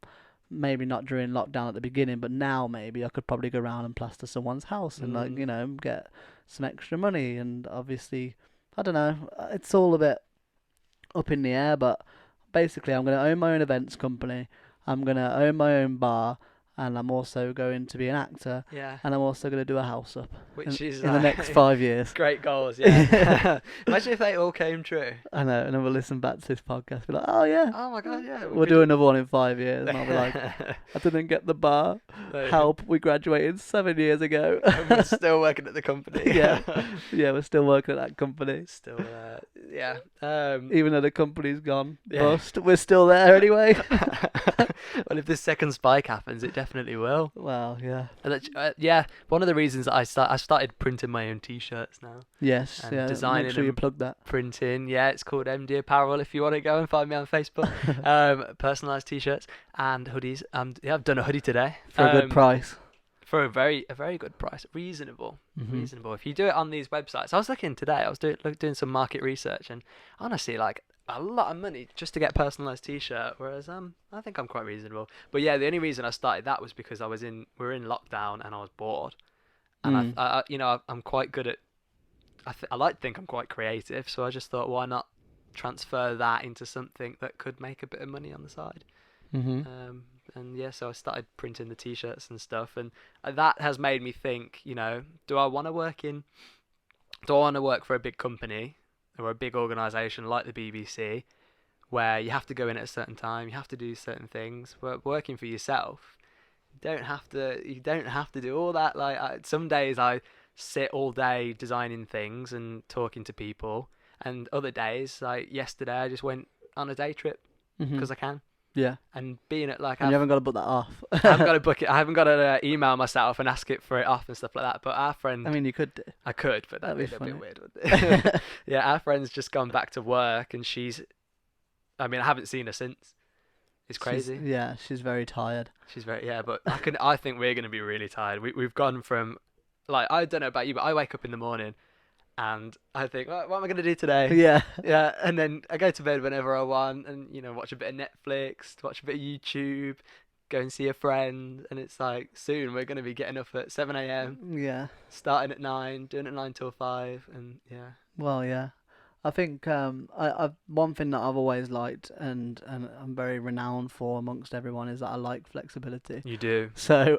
maybe not during lockdown at the beginning, but now maybe I could probably go around and plaster someone's house and get some extra money. And obviously, I don't know, it's all a bit up in the air, but basically I'm going to own my own events company, I'm going to own my own bar, and I'm also going to be an actor, and I'm also going to do a house up Which is in the next 5 years. Great goals, yeah. Imagine if they all came true. I know, and then we'll listen back to this podcast, be like, oh yeah, oh my god, yeah, we'll do another one in 5 years, and I'll be like, I didn't get the bar. Help, we graduated 7 years ago. And we're still working at the company. yeah, we're still working at that company. Still, yeah. Even though the company's gone bust, we're still there anyway. Well, if this second spike happens, it definitely will. Well, yeah. Yeah, one of the reasons that I started printing my own T-shirts now. Yes, and yeah. Designing Make sure you plug that. Printing, yeah. It's called MD Apparel. If you want to go and find me on Facebook, personalised T-shirts and hoodies. I've done a hoodie today for a good price. For a very good price, reasonable. If you do it on these websites, I was looking today. I was doing some market research, and honestly, like a lot of money just to get a personalised T-shirt. Whereas I think I'm quite reasonable. But yeah, the only reason I started that was because we were in lockdown and I was bored, and I'm quite good at. I like to think I'm quite creative, so I just thought, why not transfer that into something that could make a bit of money on the side. And yeah, so I started printing the T-shirts and stuff, and that has made me think, do I want to work for a big company or a big organisation like the BBC, where you have to go in at a certain time, you have to do certain things. But working for yourself, you don't have to do all that. Like some days I sit all day designing things and talking to people, and other days, like yesterday, I just went on a day trip because I can. Yeah. And being at like... And you haven't got to book that off. I haven't got to book it. I haven't got to email myself and ask it for it off and stuff like that. But our friend... I mean, you could do. I could, but that'd be a bit weird, wouldn't it? Yeah, our friend's just gone back to work and she's... I mean, I haven't seen her since. It's crazy. She's very tired. She's very... Yeah, but I think we're going to be really tired. We've gone from... Like, I don't know about you, but I wake up in the morning and I think, what am I going to do today? Yeah. Yeah, and then I go to bed whenever I want and, watch a bit of Netflix, watch a bit of YouTube, go and see a friend. And it's like, soon we're going to be getting up at 7 a.m. Yeah. Starting at 9, doing it 9 till 5. And yeah. Well, yeah. I think I one thing that I've always liked and I'm very renowned for amongst everyone is that I like flexibility. You do. So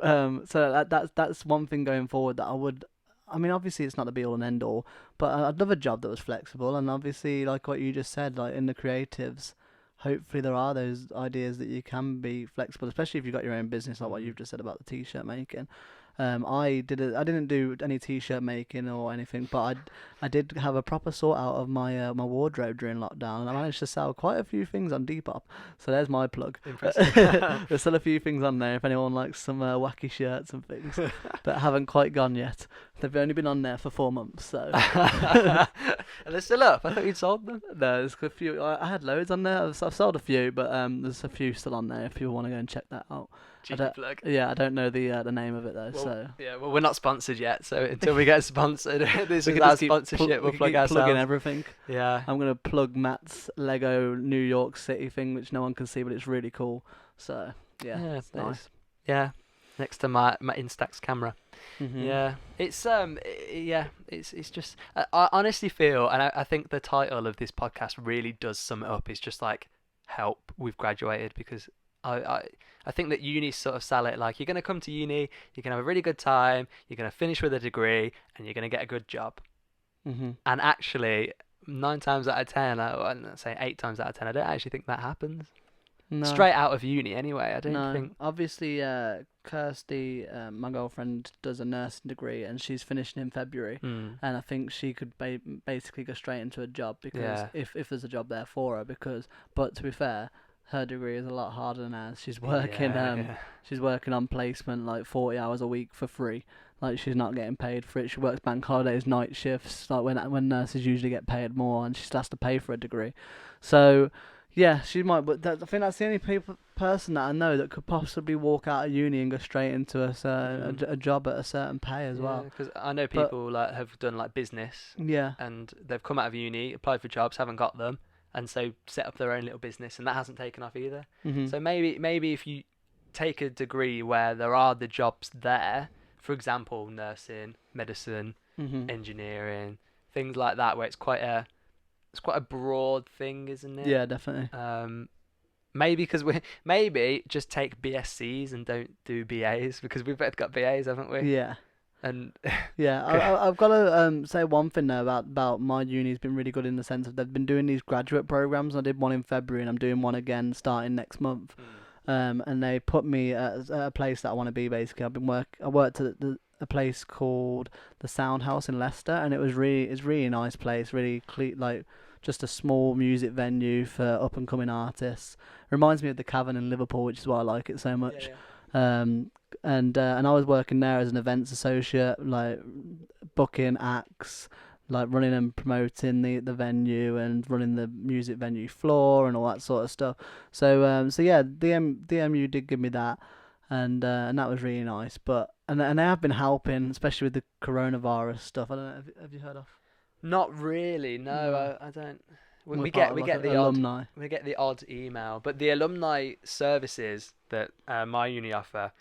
that's one thing going forward that I would... I mean, obviously it's not the be all and end all, but I'd love a job that was flexible. And obviously, like what you just said, like in the creatives, hopefully there are those ideas that you can be flexible, especially if you've got your own business, like what you've just said about the T-shirt making. I didn't do any t-shirt making or anything, but I did have a proper sort out of my my wardrobe during lockdown, and I managed to sell quite a few things on Depop. So there's my plug. Impressive. There's still a few things on there if anyone likes some wacky shirts and things that haven't quite gone yet. They've only been on there for 4 months, so. Are they still up? I thought you'd sold them. No, there's a few. I had loads on there. I've sold a few, but there's a few still on there if you want to go and check that out. Cheeky plug. Yeah, I don't know the name of it though. Well, so yeah, well, we're not sponsored yet, so until we get sponsored, this we is can our just keep sponsorship. We'll plug ourselves. plugging everything. Yeah. I'm gonna plug Matt's Lego New York City thing, which no one can see, but it's really cool. So yeah, it's nice. Yeah, next to my Instax camera. Mm-hmm. Yeah, it's just I honestly feel, and I think the title of this podcast really does sum it up. It's just like, help, we've graduated, because I think that uni sort of sell it like, you're going to come to uni, you're going to have a really good time, you're going to finish with a degree, and you're going to get a good job. Mm-hmm. And actually, 9 times out of 10, I'd say 8 times out of 10, I don't actually think that happens. No. Straight out of uni anyway, I don't think. Obviously, Kirsty, my girlfriend, does a nursing degree, and she's finishing in February. And I think she could basically go straight into a job, because if there's a job there for her. But to be fair, her degree is a lot harder than ours. She's working she's working on placement like 40 hours a week for free. Like, she's not getting paid for it. She works bank holidays, night shifts, like when nurses usually get paid more, and she still has to pay for a degree. So yeah, she might, but I think that's the only person that I know that could possibly walk out of uni and go straight into a job at a certain pay as well. Because I know people like have done like business. Yeah. And they've come out of uni, applied for jobs, haven't got them, and so set up their own little business, and that hasn't taken off either. Mm-hmm. So maybe if you take a degree where there are the jobs there, for example, nursing, medicine, engineering, things like that, where it's quite a broad thing, isn't it? Yeah, definitely. Maybe maybe just take BScs and don't do BAs, because we've both got BAs, haven't we? Yeah. And yeah, I've got to say one thing though about my uni's been really good in the sense of they've been doing these graduate programs. I did one in February, and I'm doing one again starting next month. And they put me at a place that I want to be. Basically, I worked at a place called the Sound House in Leicester, and it's really a nice place, really like just a small music venue for up and coming artists. Reminds me of the Cavern in Liverpool, which is why I like it so much. Yeah. And I was working there as an events associate, like booking acts, like running and promoting the venue and running the music venue floor and all that sort of stuff. So yeah, the MU did give me that, and that was really nice. But and they have been helping, especially with the coronavirus stuff. I don't know. Have you heard of? Not really. No, I don't. We get the alumni. We get the odd email, but the alumni services that my uni offer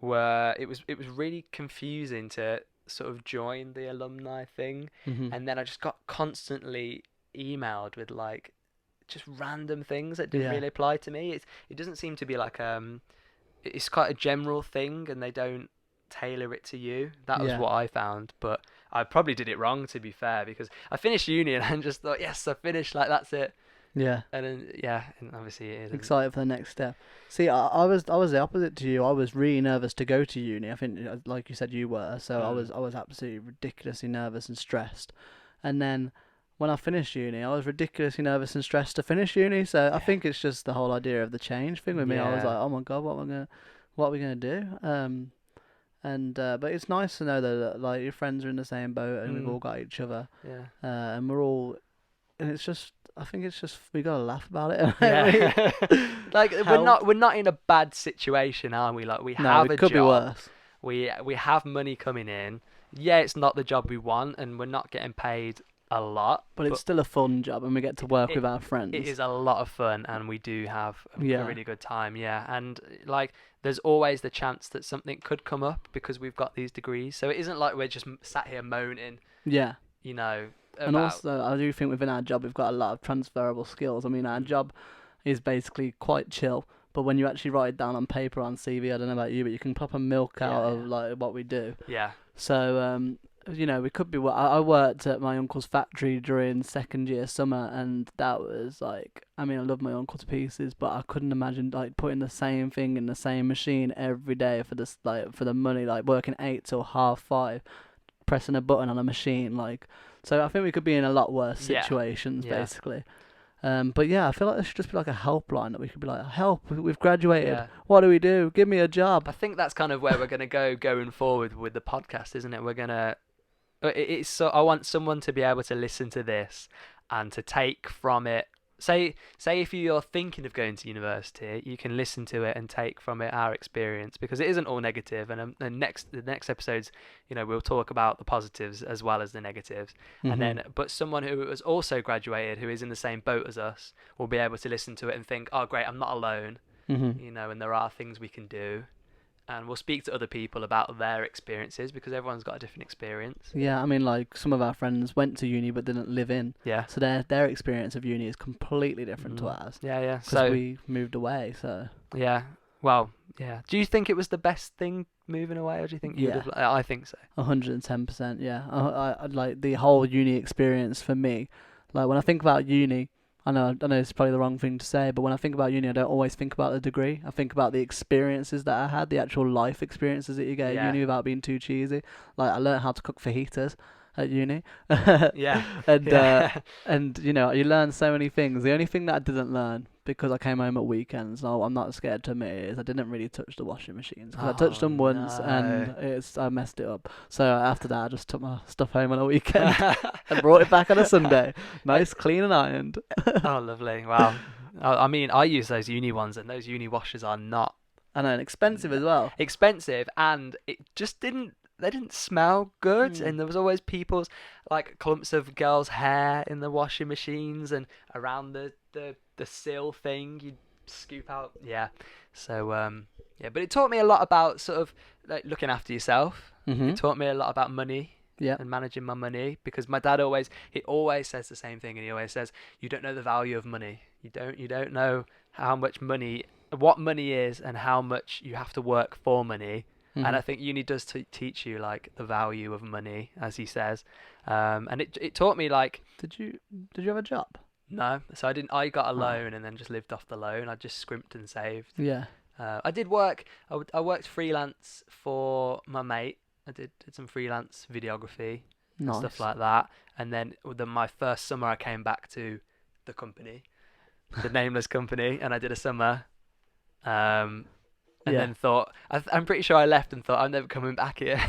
it was really confusing to sort of join the alumni thing, and then I just got constantly emailed with like just random things that didn't really apply to me. It doesn't seem to be like it's quite a general thing, and they don't tailor it to you. That was what I found, but I probably did it wrong, to be fair, because I finished uni and I just thought, yes, I finished, like that's it. Yeah. And then and obviously it isn't. Excited for the next step. See, I was the opposite to you. I was really nervous to go to uni. I think, like you said, you were. So I was absolutely ridiculously nervous and stressed. And then when I finished uni, I was ridiculously nervous and stressed to finish uni. So I think it's just the whole idea of the change thing with me. I was like, oh my god, what are we gonna do? But it's nice to know that like your friends are in the same boat and we've all got each other. Yeah. And we're all, and it's just, I think it's just we gotta laugh about it. Yeah. Like we're not in a bad situation, are we? Like we have a job. Could be worse. We have money coming in. Yeah, it's not the job we want, and we're not getting paid a lot. But it's still a fun job, and we get to work with our friends. It is a lot of fun, and we do have a really good time. Yeah, and like there's always the chance that something could come up because we've got these degrees. So it isn't like we're just sat here moaning. Yeah. You know. And also, I do think within our job we've got a lot of transferable skills. I mean, our job is basically quite chill, but when you actually write it down on paper on CV, I don't know about you, but you can proper milk out of like what we do. Yeah. So we could be. I worked at my uncle's factory during second year summer, and that was like, I mean, I love my uncle to pieces, but I couldn't imagine like putting the same thing in the same machine every day for this, like, for the money, like working 8 till 5:30, pressing a button on a machine, like. So I think we could be in a lot worse situations, basically. But yeah, I feel like there should just be like a helpline that we could be like, help, we've graduated. Yeah. What do we do? Give me a job. I think that's kind of where we're going to go going forward with the podcast, isn't it? We're going to... It's so I want someone to be able to listen to this and to take from it. Say if you're thinking of going to university, you can listen to it and take from it our experience, because it isn't all negative. And the next episodes, we'll talk about the positives as well as the negatives. Mm-hmm. And then, but someone who has also graduated, who is in the same boat as us, will be able to listen to it and think, oh great, I'm not alone. Mm-hmm. And there are things we can do. And we'll speak to other people about their experiences, because everyone's got a different experience. Yeah, I mean, like, some of our friends went to uni but didn't live in. Yeah. So their experience of uni is completely different to ours. Yeah. Because we moved away, so... Yeah. Well, yeah. Do you think it was the best thing moving away, or do you think you would have... I think so. 110%, yeah. I like the whole uni experience for me. Like, when I think about uni... I know it's probably the wrong thing to say, but when I think about uni, I don't always think about the degree. I think about the experiences that I had, the actual life experiences that you get at uni without being too cheesy. Like, I learned how to cook fajitas at uni. And you learn so many things. The only thing that I didn't learn, because I came home at weekends, I'm not scared to admit it, is I didn't really touch the washing machines. Because I touched them once and I messed it up. So after that, I just took my stuff home on a weekend and brought it back on a Sunday. Nice, clean and ironed. Oh, lovely. Wow. I mean, I use those uni ones, and those uni washers are not... I know, and expensive as well. Expensive, and it just didn't... They didn't smell good, and there was always people's, like, clumps of girls' hair in the washing machines and around the sill thing you'd scoop out. Yeah. So, but it taught me a lot about sort of, like, looking after yourself. Mm-hmm. It taught me a lot about money. Yeah. And managing my money, because my dad always says the same thing, and he always says, you don't know the value of money. You don't know how much money, what money is, and how much you have to work for money. Mm-hmm. And I think uni does teach you, like, the value of money, as he says. And it taught me, like... Did you have a job? No. So I didn't. I got a loan and then just lived off the loan. I just scrimped and saved. Yeah. I did work. I worked freelance for my mate. I did some freelance videography and stuff like that. And then my first summer, I came back to the company, the nameless company, and I did a summer. And then thought, I'm pretty sure I left and thought, I'm never coming back here.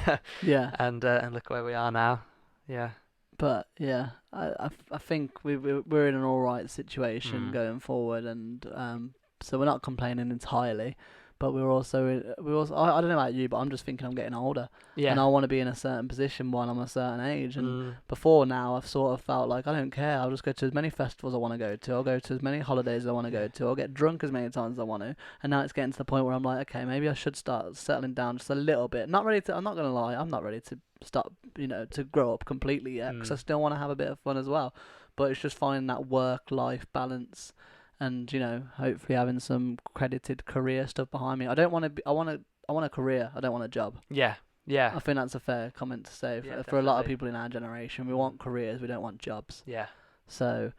Yeah. And look where we are now. Yeah. But yeah, I think we're in an all right situation going forward, and so we're not complaining entirely. But we're also I don't know about you, but I'm just thinking I'm getting older, and I want to be in a certain position while I'm a certain age. And before now, I've sort of felt like I don't care. I'll just go to as many festivals I want to go to. I'll go to as many holidays as I want to go to. I'll get drunk as many times as I want to. And now it's getting to the point where I'm like, okay, maybe I should start settling down just a little bit. Not ready to. I'm not gonna lie. I'm not ready to start. To grow up completely yet, because I still want to have a bit of fun as well. But it's just finding that work-life balance. And hopefully having some credited career stuff behind me. I don't want to. I want a career. I don't want a job. Yeah. I think that's a fair comment to say for a lot of people in our generation. We want careers. We don't want jobs. Yeah. So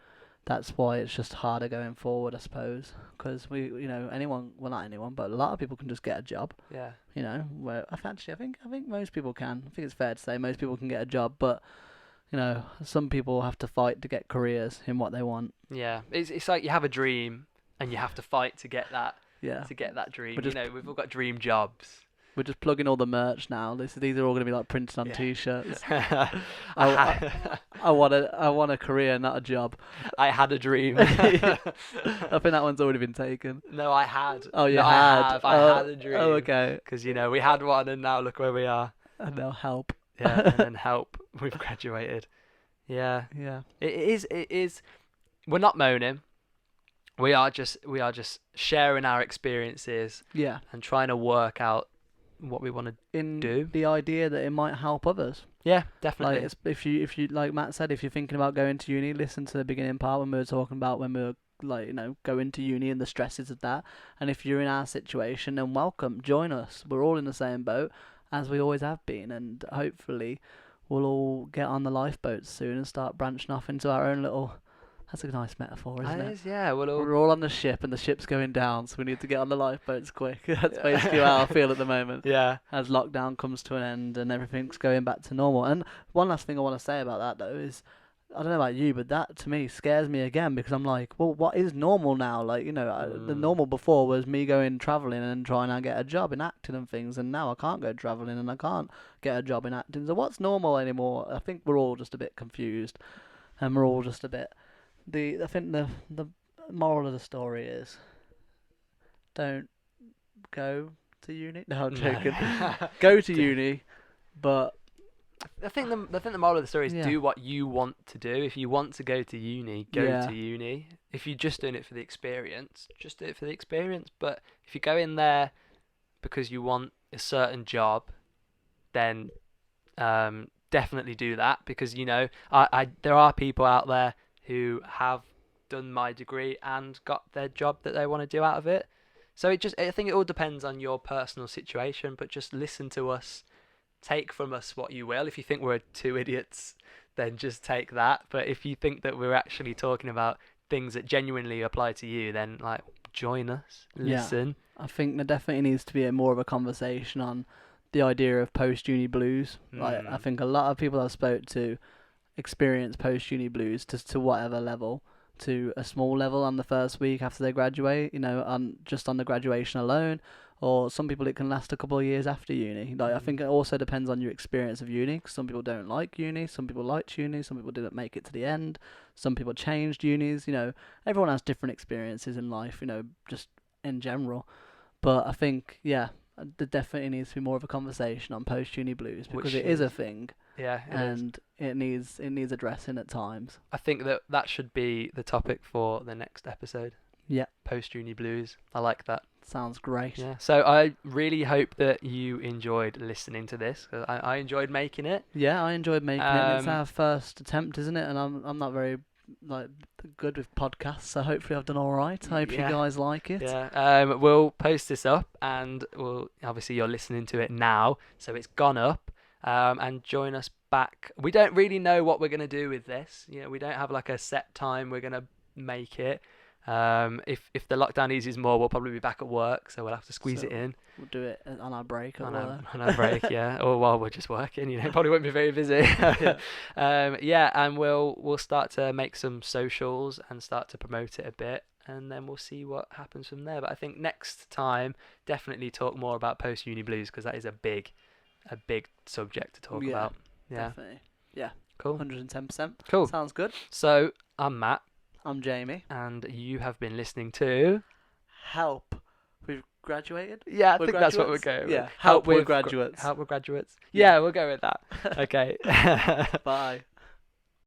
that's why it's just harder going forward, I suppose. Because anyone. Well, not anyone, but a lot of people can just get a job. Yeah. Where I think most people can. I think it's fair to say most people can get a job, but. Some people have to fight to get careers in what they want. Yeah, it's like you have a dream and you have to fight to get that. Yeah. To get that dream. We've all got dream jobs. We're just plugging all the merch now. These are all going to be like printed on T-shirts. I want a career, not a job. I had a dream. I think that one's already been taken. No, I had. Oh, you had. I had a dream. Oh, okay. Because we had one, and now look where we are. And they'll help. Yeah, and then help. We've graduated. Yeah. It is. We're not moaning. We are just sharing our experiences. Yeah. And trying to work out what we want to do. The idea that it might help others. Yeah, definitely. Like if you like Matt said, if you're thinking about going to uni, listen to the beginning part when we were talking about when we were going to uni and the stresses of that. And if you're in our situation, then welcome, join us. We're all in the same boat, as we always have been, and hopefully we'll all get on the lifeboats soon and start branching off into our own little. That's a nice metaphor, isn't it? Yeah, We're all on the ship and the ship's going down, so we need to get on the lifeboats quick. That's basically how I feel at the moment. Yeah. As lockdown comes to an end and everything's going back to normal. And one last thing I want to say about that though is, I don't know about you, but that to me scares me again, because I'm like, well, what is normal now? Like, the normal before was me going travelling and trying to get a job in acting and things, and now I can't go travelling and I can't get a job in acting. So what's normal anymore? I think we're all just a bit confused, and we're all just a bit. I think the moral of the story is, don't go to uni. No, I'm joking. Go to uni, but I think the moral of the story is do what you want to do. If you want to go to uni, go to uni. If you're just doing it for the experience, just do it for the experience. But if you go in there because you want a certain job, then definitely do that, because I there are people out there who have done my degree and got their job that they want to do out of it. So I think it all depends on your personal situation, but just listen to us. Take from us what you will. If you think we're two idiots, then just take that. But if you think that we're actually talking about things that genuinely apply to you, then join us, listen. I think there definitely needs to be more of a conversation on the idea of post-uni blues. I think a lot of people I've spoke to experience post-uni blues to whatever level, to a small level on the first week after they graduate, just on the graduation alone, or some people it can last a couple of years after uni. I think it also depends on your experience of uni, 'cause some people don't like uni, some people liked uni, some people didn't make it to the end, some people changed unis. Everyone has different experiences in life, just in general. But I think, there definitely needs to be more of a conversation on post-uni blues, because it is a thing. Yeah, it needs addressing at times. I think that should be the topic for the next episode. Yeah. Post-uni blues. I like that. Sounds great. Yeah. So I really hope that you enjoyed listening to this, 'cause I enjoyed making it. Yeah, I enjoyed making it. It's our first attempt, isn't it? And I'm not very good with podcasts, so hopefully I've done all right. I hope you guys like it. Yeah. We'll post this up, and obviously you're listening to it now, so it's gone up. And join us back. We don't really know what we're going to do with this. We don't have a set time we're going to make it. If the lockdown eases more, we'll probably be back at work, so we'll have to squeeze it in. We'll do it on our break at work. On our break, yeah. Or while we're just working, probably won't be very busy. And we'll start to make some socials and start to promote it a bit, and then we'll see what happens from there. But I think next time, definitely talk more about post-uni blues, because that is a big subject to talk about. Yeah, definitely. Yeah, cool. 110%. Cool. Sounds good. So I'm Matt. I'm Jamie. And you have been listening to Help. We've graduated? Yeah, I think that's what we're going with. Yeah, Help with Graduates. Help with Graduates. Yeah, we'll go with that. Okay. Bye.